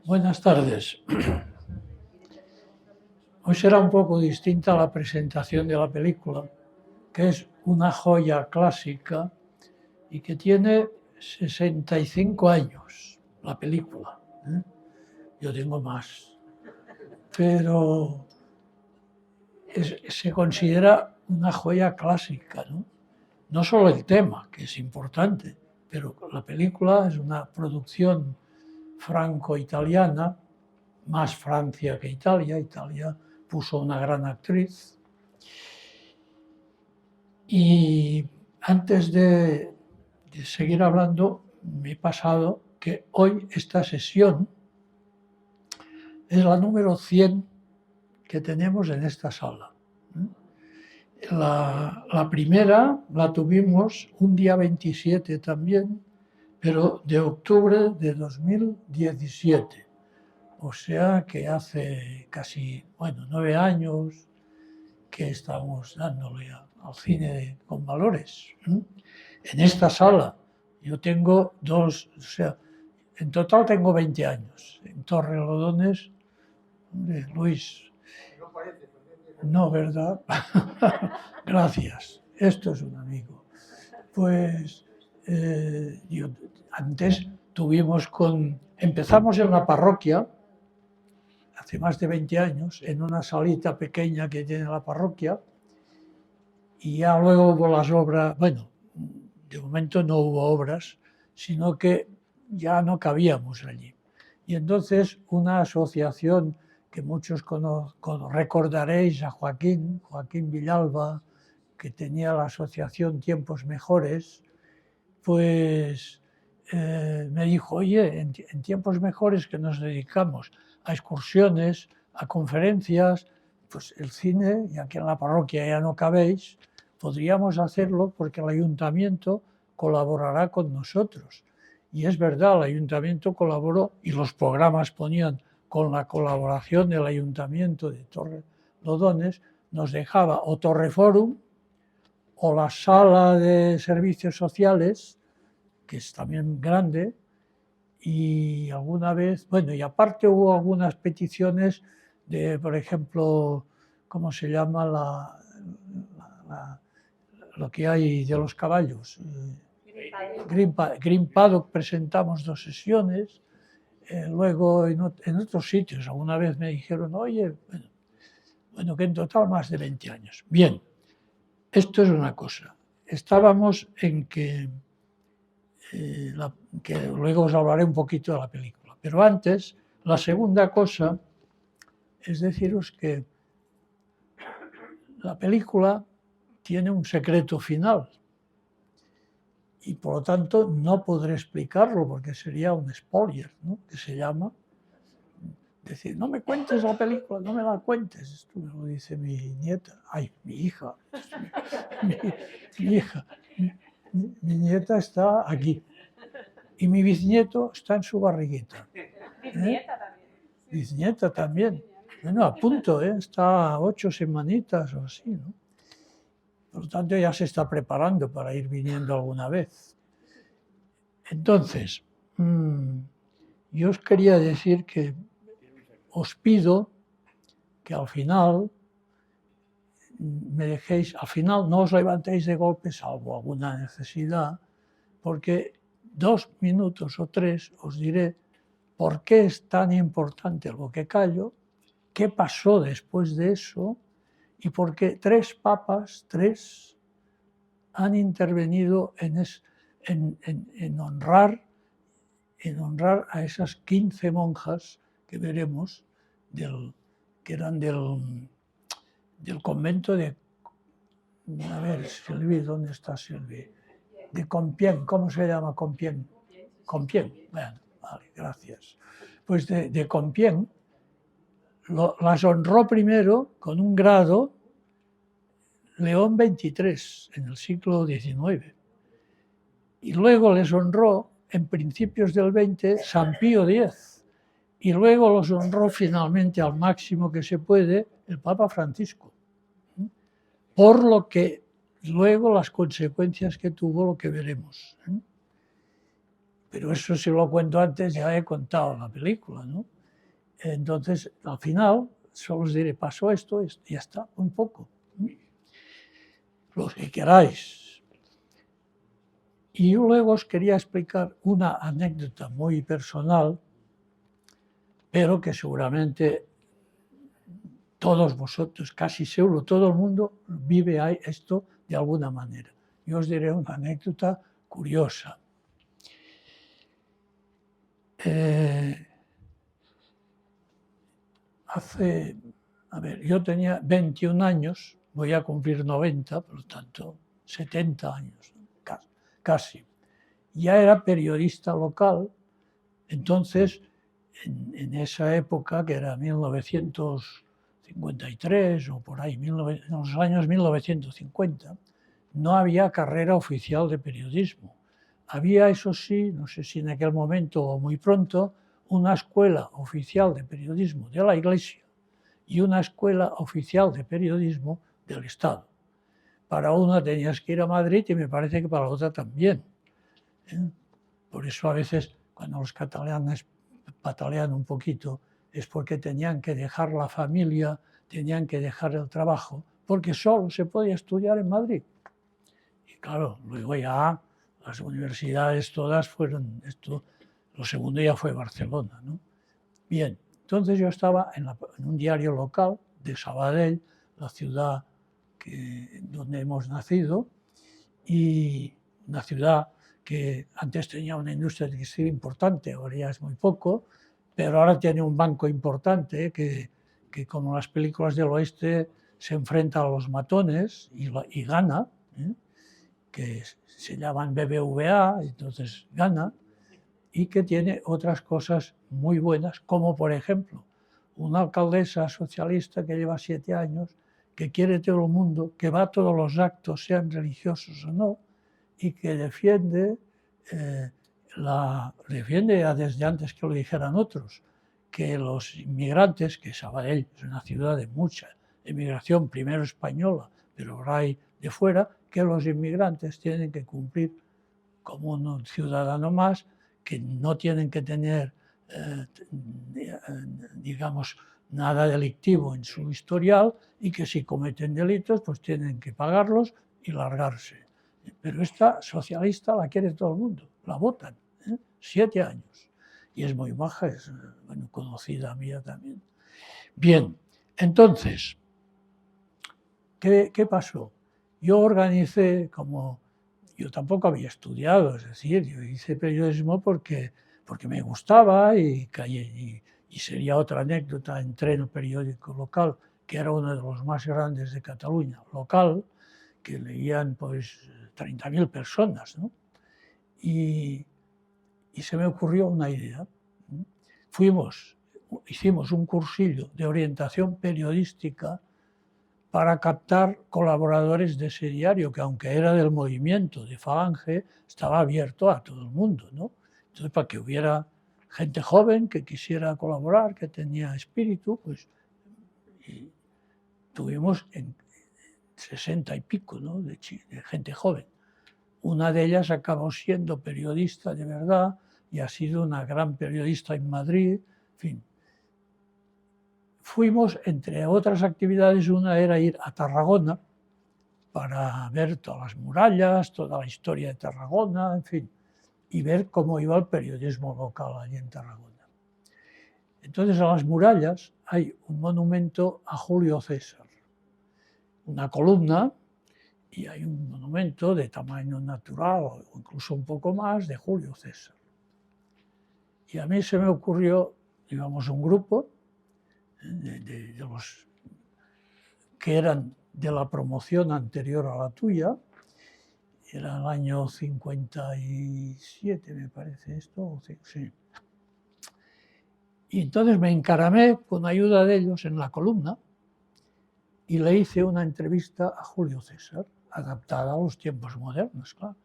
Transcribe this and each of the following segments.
Buenas tardes. Hoy será un poco distinta la presentación de la película, que es una joya clásica y que tiene 65 años, la película. Yo tengo más, pero se considera una joya clásica, ¿no? No solo el tema, que es importante, pero la película es una producción franco-italiana, más Francia que Italia. Italia puso una gran actriz. Y antes de seguir hablando, me he pasado que hoy esta sesión es la número 100 que tenemos en esta sala. La primera la tuvimos un día 27 también, pero de octubre de 2017. O sea que hace casi, 9 años que estamos dándole al cine con valores. En esta sala yo tengo en total tengo 20 años. En Torrelodones, Luis. No, ¿verdad? Gracias. Esto es un amigo. Pues antes empezamos en la parroquia, hace más de 20 años, en una salita pequeña que tiene la parroquia, y ya luego hubo las obras, de momento no hubo obras, sino que ya no cabíamos allí. Y entonces una asociación que muchos recordaréis, a Joaquín Villalba, que tenía la asociación Tiempos Mejores, pues me dijo, oye, en Tiempos Mejores, que nos dedicamos a excursiones, a conferencias, pues el cine, ya que en la parroquia ya no cabéis, podríamos hacerlo porque el ayuntamiento colaborará con nosotros. Y es verdad, el ayuntamiento colaboró y los programas ponían con la colaboración del ayuntamiento de Torrelodones, nos dejaba o Torreforum o la sala de servicios sociales, que es también grande, y alguna vez, y aparte hubo algunas peticiones de, por ejemplo, ¿cómo se llama lo que hay de los caballos? Green Paddock presentamos 2 sesiones, luego en otros sitios alguna vez me dijeron, oye, que en total más de 20 años. Bien, esto es una cosa. Estábamos en que luego os hablaré un poquito de la película, pero antes, la segunda cosa es deciros que la película tiene un secreto final y por lo tanto no podré explicarlo porque sería un spoiler, ¿no? Que se llama. Decir, no me cuentes la película, no me la cuentes. Esto me lo dice mi nieta. Ay, mi hija. Mi hija. Mi nieta está aquí. Y mi bisnieto está en su barriguita. Bisnieta también. A punto, está a 8 semanitas o así, ¿no? Por lo tanto, ya se está preparando para ir viniendo alguna vez. Entonces, yo os quería decir que os pido que al final no os levantéis de golpe, salvo alguna necesidad, porque 2 minutos o 3 os diré por qué es tan importante lo que callo, qué pasó después de eso y por qué 3 papas, han intervenido en honrar a esas 15 monjas que veremos, que eran del convento de... A ver, Silvi, ¿dónde está Silvi? De Compiègne, ¿cómo se llama Compiègne? Compiègne, bueno, vale, gracias. Pues de Compiègne las honró primero con un grado León XXIII en el siglo XIX. Y luego les honró en principios del XX San Pío X. Y luego los honró finalmente al máximo que se puede el Papa Francisco. por lo que luego las consecuencias que tuvo, lo que veremos. Pero eso si lo cuento antes, ya he contado la película, ¿no? Entonces, al final, solo os diré, pasó esto, y ya está, un poco. Lo que queráis. Y yo luego os quería explicar una anécdota muy personal, pero que seguramente todos vosotros, casi seguro, todo el mundo vive esto de alguna manera. Yo os diré una anécdota curiosa. Yo tenía 21 años, voy a cumplir 90, por lo tanto, 70 años, casi. Ya era periodista local, entonces, en esa época, que era 1953 o por ahí, en los años 1950, no había carrera oficial de periodismo. Había, eso sí, no sé si en aquel momento o muy pronto, una escuela oficial de periodismo de la Iglesia y una escuela oficial de periodismo del Estado. Para una tenías que ir a Madrid y me parece que para la otra también. Por eso a veces cuando los catalanes patalean un poquito es porque tenían que dejar la familia, tenían que dejar el trabajo, porque solo se podía estudiar en Madrid. Y claro, luego ya las universidades todas fueron, lo segundo ya fue Barcelona, ¿no? Bien, entonces yo estaba en un diario local de Sabadell, la ciudad donde hemos nacido, y una ciudad que antes tenía una industria textil importante, ahora ya es muy poco, pero ahora tiene un banco importante que como las películas del oeste se enfrenta a los matones y gana, que se llaman BBVA, entonces gana, y que tiene otras cosas muy buenas, como por ejemplo una alcaldesa socialista que lleva 7 años, que quiere todo el mundo, que va a todos los actos, sean religiosos o no, y que defiende ya desde antes que lo dijeran otros, que los inmigrantes, que Sabadell es una ciudad de mucha emigración, primero española, pero ahora hay de fuera, que los inmigrantes tienen que cumplir como un ciudadano más, que no tienen que tener, digamos, nada delictivo en su historial y que si cometen delitos, pues tienen que pagarlos y largarse. Pero esta socialista la quiere todo el mundo, la votan, 7 años. Y es muy maja, es bueno, conocida mía también. Bien, entonces, ¿qué pasó? Yo organicé, como yo tampoco había estudiado, es decir, yo hice periodismo porque me gustaba y sería otra anécdota, entré en el periódico local, que era uno de los más grandes de Cataluña, local, que leían pues 30.000 personas, ¿no? Y se me ocurrió una idea. Hicimos un cursillo de orientación periodística para captar colaboradores de ese diario, que aunque era del movimiento de Falange, estaba abierto a todo el mundo, ¿no? Entonces, para que hubiera gente joven que quisiera colaborar, que tenía espíritu, pues y tuvimos 60 y pico, ¿no? de gente joven. Una de ellas acabó siendo periodista de verdad y ha sido una gran periodista en Madrid, en fin. Fuimos, entre otras actividades, una era ir a Tarragona para ver todas las murallas, toda la historia de Tarragona, en fin, y ver cómo iba el periodismo local allí en Tarragona. Entonces, a las murallas hay un monumento a Julio César, una columna, y hay un monumento de tamaño natural, o incluso un poco más, de Julio César. Y a mí se me ocurrió, digamos, un grupo de los que eran de la promoción anterior a la tuya, era el año 57, me parece esto, sí. Y entonces me encaramé con ayuda de ellos en la columna y le hice una entrevista a Julio César, adaptada a los tiempos modernos, claro.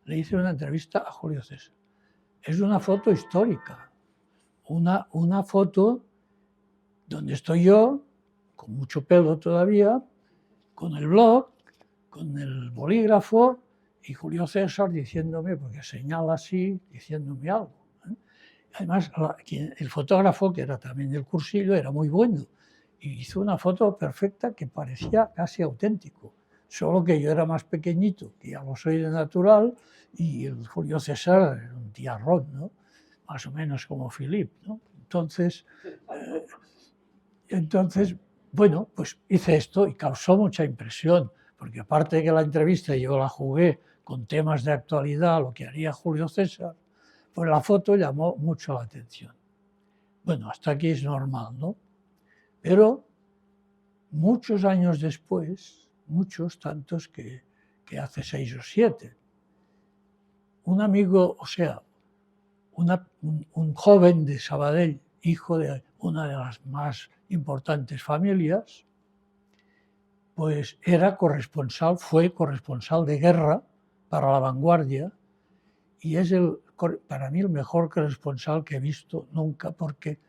Le hice una entrevista a Julio César. Es una foto histórica, una foto donde estoy yo, con mucho pelo todavía, con el blog, con el bolígrafo y Julio César diciéndome, porque señala así, diciéndome algo. Además, el fotógrafo, que era también del cursillo, era muy bueno y hizo una foto perfecta que parecía casi auténtico. Solo que yo era más pequeñito, que ya lo soy de natural, y el Julio César era un tiarrón, ¿no? Más o menos como Philip, ¿no? Entonces, bueno, pues hice esto y causó mucha impresión, porque aparte de que la entrevista yo la jugué con temas de actualidad, lo que haría Julio César, pues la foto llamó mucho la atención. Bueno, hasta aquí es normal, ¿no? Pero muchos años después, muchos, tantos que hace 6 o 7, un amigo, o sea, un joven de Sabadell, hijo de una de las más importantes familias, pues fue corresponsal de guerra para La Vanguardia y es para mí el mejor corresponsal que he visto nunca, porque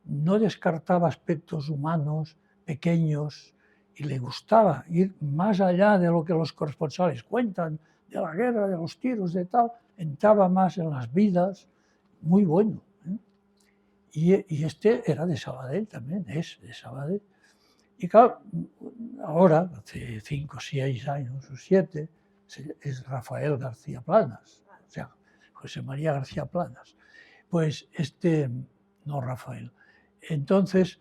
no descartaba aspectos humanos pequeños y le gustaba ir más allá de lo que los corresponsales cuentan, de la guerra, de los tiros, de tal, entraba más en las vidas, muy bueno. Y este era de Sabadell también, es de Sabadell. Y claro, ahora, hace 5, 6 años o 7, es Rafael García Planas, o sea, José María García Planas. Pues no Rafael. Entonces,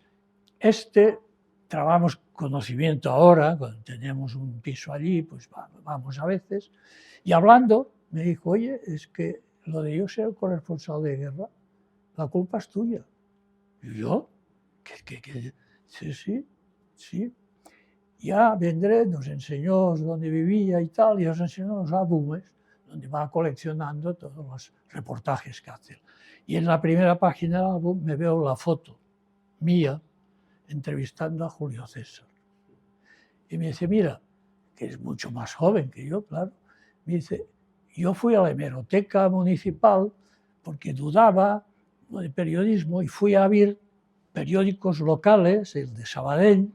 trabamos conocimiento ahora, cuando tenemos un piso allí, pues vamos a veces, y hablando me dijo, oye, es que lo de yo ser el corresponsal de guerra, la culpa es tuya. ¿Y yo? ¿Qué? Sí. Ya vendré, nos enseñó dónde vivía y tal, y nos enseñó los álbumes, donde va coleccionando todos los reportajes que hace. Y en la primera página del álbum me veo la foto mía entrevistando a Julio César. Y me dice, mira, que es mucho más joven que yo, claro, me dice, yo fui a la hemeroteca municipal porque dudaba de periodismo y fui a ver periódicos locales, el de Sabadell,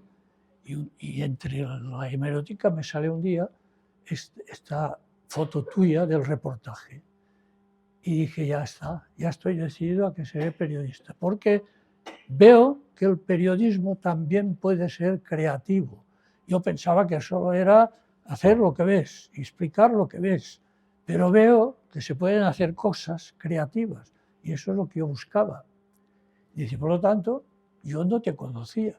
y entre la hemeroteca me sale un día esta foto tuya del reportaje. Y dije, ya está, ya estoy decidido a que seré periodista, porque veo que el periodismo también puede ser creativo. Yo pensaba que solo era hacer lo que ves, explicar lo que ves, pero veo que se pueden hacer cosas creativas y eso es lo que yo buscaba. Dice, por lo tanto, yo no te conocía,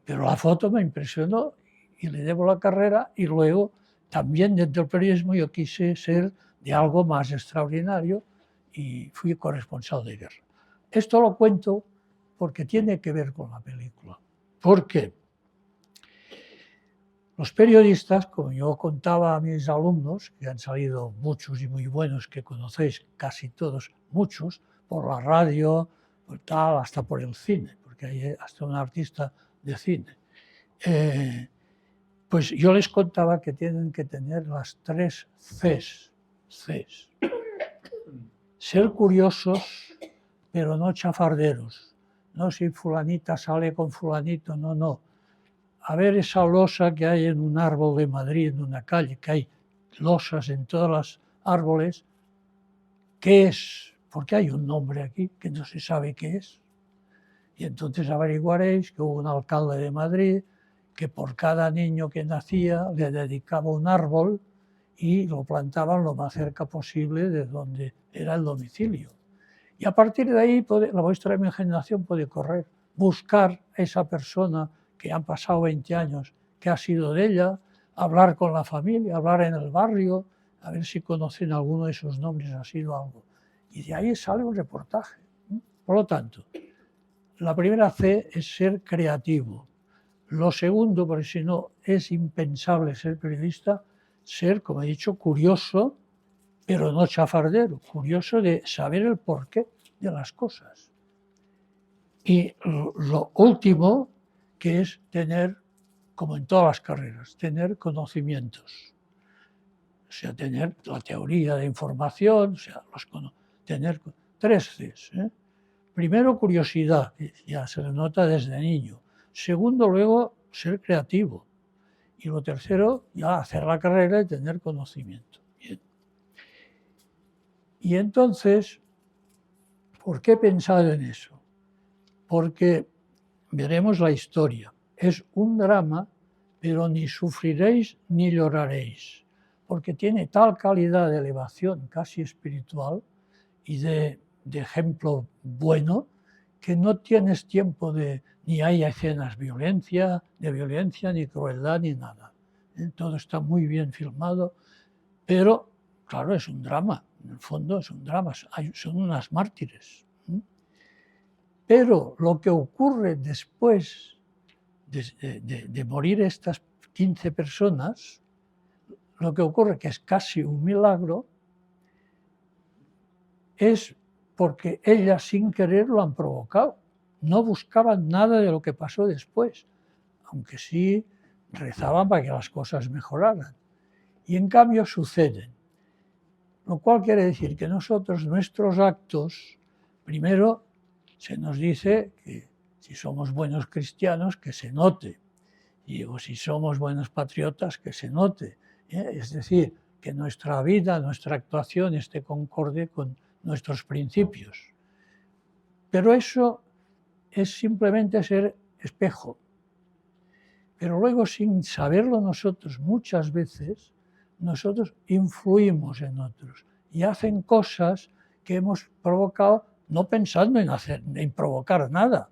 pero la foto me impresionó y le debo la carrera y luego también dentro del periodismo yo quise ser de algo más extraordinario y fui corresponsal de guerra. Esto lo cuento porque tiene que ver con la película. Porque los periodistas, como yo contaba a mis alumnos, que han salido muchos y muy buenos, que conocéis casi todos, muchos, por la radio, por tal, hasta por el cine, porque hay hasta un artista de cine. Pues yo les contaba que tienen que tener las 3 Cs. Ser curiosos, pero no chafarderos. No si fulanita sale con fulanito, no. A ver esa losa que hay en un árbol de Madrid, en una calle, que hay losas en todos los árboles. ¿Qué es? Porque hay un nombre aquí que no se sabe qué es. Y entonces averiguaréis que hubo un alcalde de Madrid que por cada niño que nacía le dedicaba un árbol y lo plantaban lo más cerca posible de donde era el domicilio. Y a partir de ahí la vuestra imaginación puede correr, buscar a esa persona que han pasado 20 años, que ha sido de ella, hablar con la familia, hablar en el barrio, a ver si conocen alguno de esos nombres, ha sido algo. Y de ahí sale un reportaje. Por lo tanto, la primera C es ser creativo. Lo segundo, porque si no es impensable ser periodista, ser, como he dicho, curioso, pero no chafardero, curioso de saber el porqué de las cosas. Y lo último, que es tener, como en todas las carreras, tener conocimientos. O sea, tener la teoría de información, o sea, tener 3 Cs. Primero, curiosidad, ya se le nota desde niño. Segundo, luego, ser creativo. Y lo tercero, ya hacer la carrera y tener conocimiento. Bien. Y entonces, ¿por qué he pensado en eso? Porque veremos la historia. Es un drama, pero ni sufriréis ni lloraréis, porque tiene tal calidad de elevación casi espiritual y de ejemplo bueno, que no tienes tiempo ni hay escenas de violencia, ni crueldad, ni nada. Todo está muy bien filmado, pero claro, es un drama, en el fondo es un drama, son unas mártires. Pero lo que ocurre después de morir estas 15 personas, lo que ocurre, que es casi un milagro, es porque ellas sin querer lo han provocado. No buscaban nada de lo que pasó después, aunque sí rezaban para que las cosas mejoraran. Y en cambio suceden. Lo cual quiere decir que nosotros, nuestros actos, primero se nos dice que si somos buenos cristianos, que se note. O si somos buenos patriotas, que se note. Es decir, que nuestra vida, nuestra actuación esté concorde con nuestros principios. Pero eso es simplemente ser espejo. Pero luego, sin saberlo nosotros, muchas veces, nosotros influimos en otros y hacen cosas que hemos provocado no pensando en provocar nada,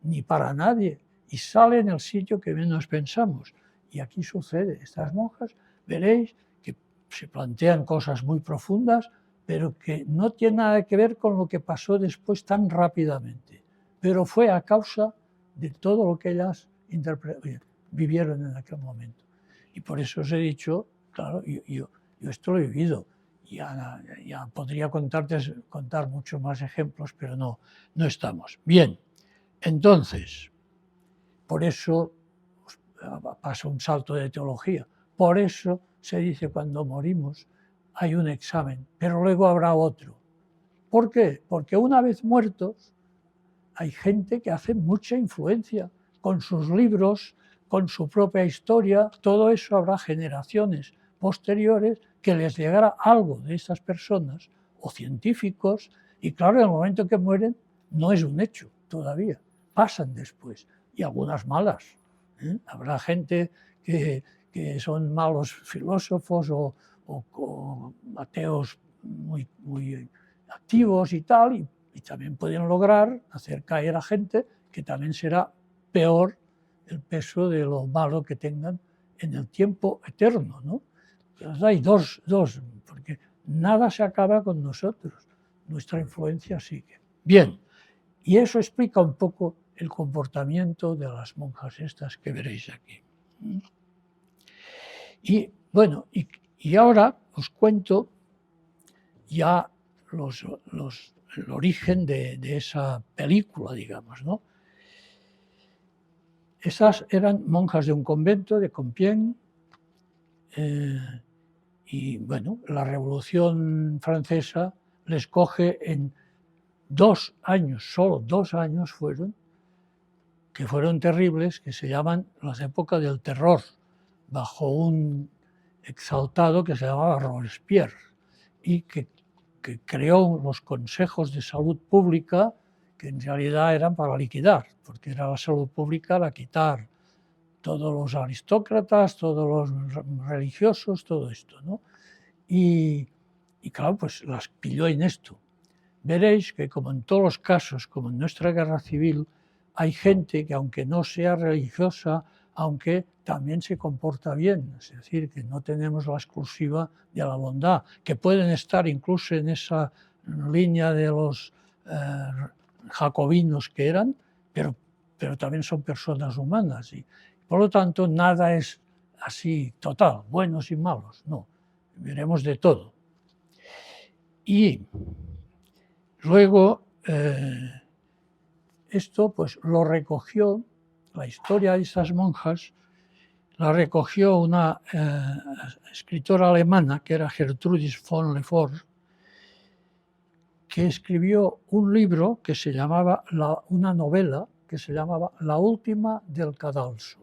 ni para nadie, y sale en el sitio que menos pensamos. Y aquí sucede. Estas monjas, veréis que se plantean cosas muy profundas, pero que no tienen nada que ver con lo que pasó después tan rápidamente. Pero fue a causa de todo lo que ellas vivieron en aquel momento. Y por eso os he dicho, claro, yo esto lo he vivido. Ya podría contar muchos más ejemplos, pero no estamos. Bien, entonces, por eso paso un salto de teología. Por eso se dice cuando morimos hay un examen, pero luego habrá otro. ¿Por qué? Porque una vez muertos hay gente que hace mucha influencia con sus libros, con su propia historia. Todo eso habrá generaciones posteriores que les llegará algo de esas personas o científicos, y claro, en el momento que mueren no es un hecho todavía, pasan después, y algunas malas. Habrá gente que son malos filósofos o ateos muy activos y tal, y también pueden lograr hacer caer a gente que también será peor el peso de lo malo que tengan en el tiempo eterno, ¿no? Entonces hay dos, porque nada se acaba con nosotros, nuestra influencia sigue. Bien, y eso explica un poco el comportamiento de las monjas estas que veréis aquí. Y bueno, y ahora os cuento ya el origen de esa película, digamos, ¿no? Esas eran monjas de un convento de Compiègne, y bueno, la Revolución Francesa les coge en 2 años, solo 2 años que fueron terribles, que se llaman las épocas del terror, bajo un exaltado que se llamaba Robespierre, y que creó los consejos de salud pública, que en realidad eran para liquidar, porque era la salud pública la quitar todos los aristócratas, todos los religiosos, todo esto, ¿no? Y claro, pues las pilló en esto. Veréis que como en todos los casos, como en nuestra guerra civil, hay gente que aunque no sea religiosa, aunque también se comporta bien, es decir, que no tenemos la exclusiva de la bondad, que pueden estar incluso en esa línea de los jacobinos que eran, pero también son personas humanas. Y por lo tanto, nada es así total, buenos y malos, no, veremos de todo. Y luego, esto pues lo recogió, la historia de esas monjas, la recogió una escritora alemana que era Gertrudis von Lefort, que escribió un libro que se llamaba, una novela que se llamaba La última del cadalso.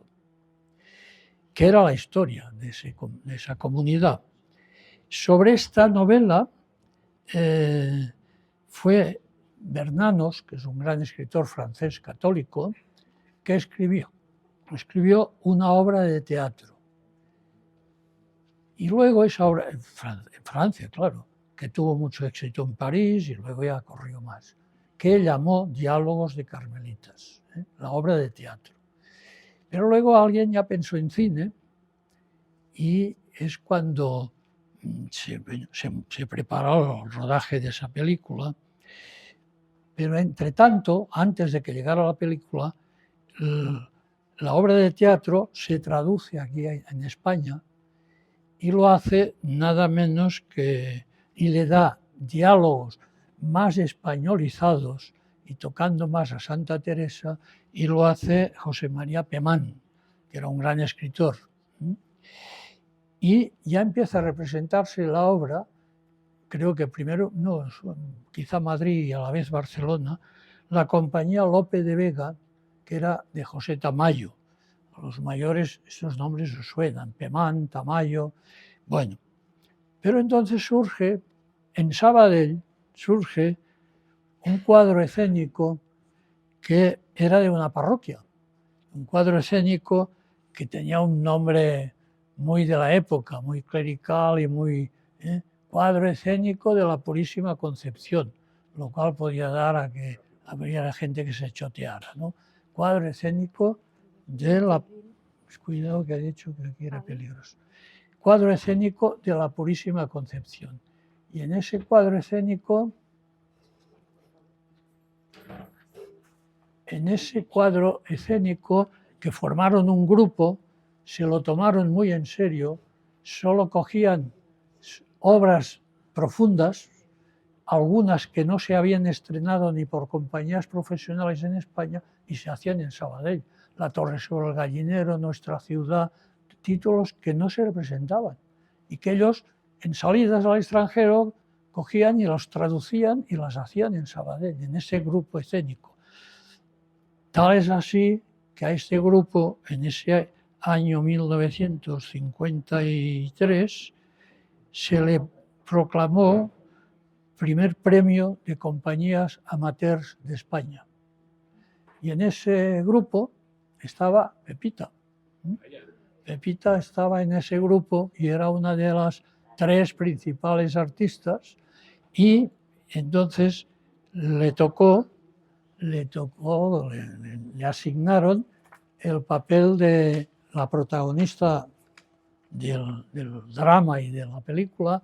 que era la historia de esa comunidad. Sobre esta novela fue Bernanos, que es un gran escritor francés católico, que escribió una obra de teatro. Y luego esa obra, en Francia, claro, que tuvo mucho éxito en París y luego ya corrió más, que llamó Diálogos de Carmelitas, la obra de teatro. Pero luego alguien ya pensó en cine y es cuando se preparó el rodaje de esa película. Pero entre tanto, antes de que llegara la película, la obra de teatro se traduce aquí en España y lo hace nada menos que, y le da diálogos más españolizados y tocando más a Santa Teresa, y lo hace José María Pemán, que era un gran escritor. Y ya empieza a representarse la obra, creo que primero, no, quizá Madrid y a la vez Barcelona, la compañía Lope de Vega, que era de José Tamayo. A los mayores esos nombres os suenan, Pemán, Tamayo, bueno. Pero entonces surge, en Sabadell, surge un cuadro escénico que era de una parroquia, un cuadro escénico que tenía un nombre muy de la época, muy clerical y muy... cuadro escénico de la Purísima Concepción, lo cual podía dar a que habría gente que se choteara, ¿no? Cuadro escénico de la... Cuidado que ha dicho que aquí era peligroso. Cuadro escénico de la Purísima Concepción. Y en ese cuadro escénico, que formaron un grupo, se lo tomaron muy en serio, solo cogían obras profundas, algunas que no se habían estrenado ni por compañías profesionales en España y se hacían en Sabadell. La Torre sobre el Gallinero, Nuestra Ciudad, títulos que no se representaban y que ellos en salidas al extranjero cogían y los traducían y las hacían en Sabadell, en ese grupo escénico. Tal es así que a este grupo, en ese año 1953, se le proclamó primer premio de compañías amateurs de España. Y en ese grupo estaba Pepita. Pepita estaba en ese grupo y era una de las 3 principales artistas, y entonces le asignaron el papel de la protagonista del drama y de la película,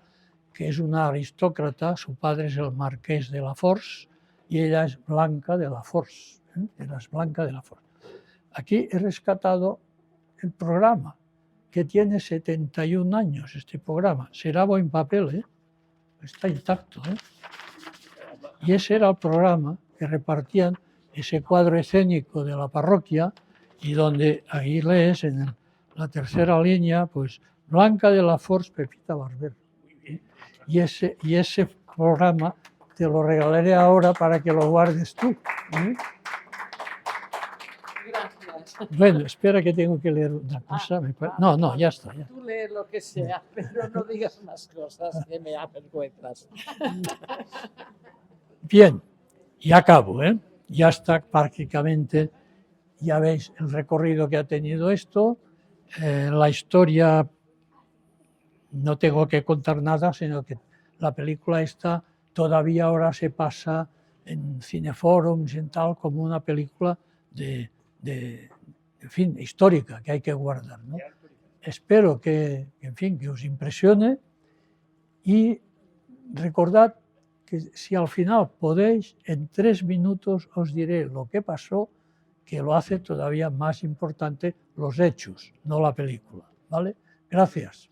que es una aristócrata. Su padre es el marqués de Lafors y ella es Blanca de Lafors. Ella es Blanca de Lafors. Aquí he rescatado el programa, que tiene 71 años este programa. Será buen papel, está intacto. Y ese era el programa que repartían, ese cuadro escénico de la parroquia, y donde ahí lees en la tercera línea, pues Blanca de Lafors, Pepita Barber. Y ese programa te lo regalaré ahora para que lo guardes tú. Gracias. Bueno, espera que tengo que leer una cosa. No, ya está. Ya. Tú lees lo que sea, pero no digas más cosas que me avergüenzas. Bien, y acabo, Ya está prácticamente, ya veis el recorrido que ha tenido esto. La historia, no tengo que contar nada, sino que la película esta todavía ahora se pasa en cineforums y en tal, como una película en fin, histórica, que hay que guardar, ¿no? Espero que os impresione, y recordad que si al final podéis, en 3 minutos os diré lo que pasó, que lo hace todavía más importante los hechos, no la película, ¿vale? Gracias.